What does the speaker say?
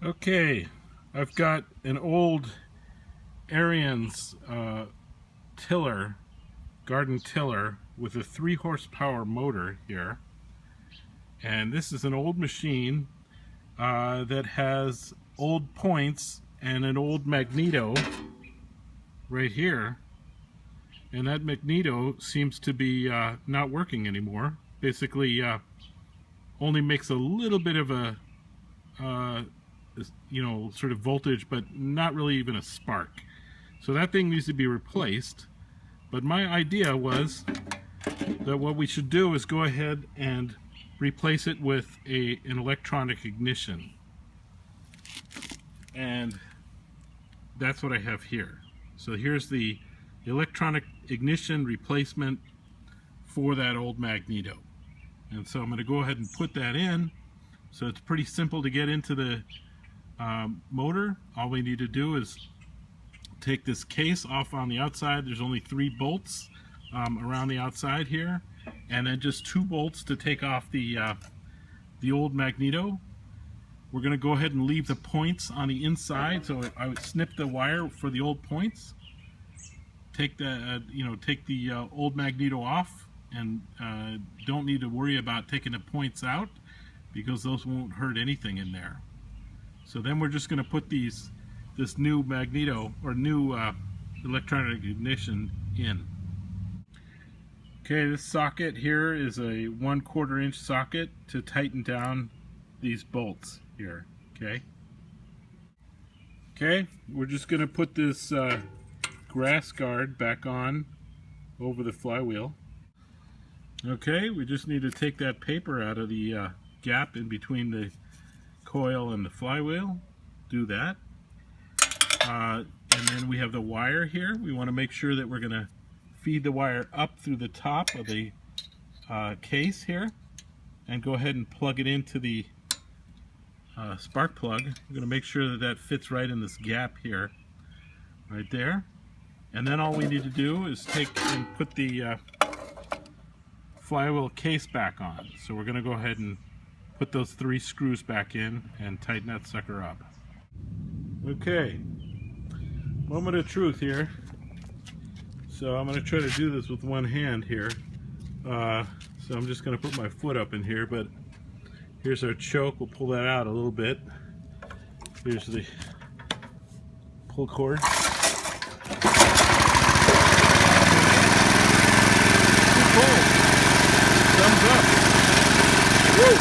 Okay, I've got an old Ariens tiller, garden tiller with a 3 horsepower motor here, and this is an old machine that has old points and an old magneto right here, and that magneto seems to be not working anymore. Basically only makes a little bit of a sort of voltage, but not really even a spark. So that thing needs to be replaced. But my idea was that what we should do is go ahead and replace it with an electronic ignition. And that's what I have here. So here's the electronic ignition replacement for that old magneto. And so I'm going to go ahead and put that in. So it's pretty simple to get into the motor. All we need to do is take this case off on the outside. There's only 3 bolts around the outside here, and then just 2 bolts to take off the old magneto. We're going to go ahead and leave the points on the inside. So I would snip the wire for the old points, take the take the old magneto off, and don't need to worry about taking the points out because those won't hurt anything in there. So then we're just going to put this new magneto or new electronic ignition in. Okay, this socket here is a 1/4 inch socket to tighten down these bolts here. Okay, we're just going to put this grass guard back on over the flywheel. Okay, we just need to take that paper out of the gap in between the coil and the flywheel. Do that. And then we have the wire here. We want to make sure that we're going to feed the wire up through the top of the case here and go ahead and plug it into the spark plug. We're going to make sure that that fits right in this gap here, right there. And then all we need to do is take and put the flywheel case back on. So we're going to go ahead and put those 3 screws back in and tighten that sucker up. Okay, moment of truth here. So I'm going to try to do this with one hand here. So I'm just going to put my foot up in here, but here's our choke. We'll pull that out a little bit. Here's the pull cord. Thumbs up. Woo!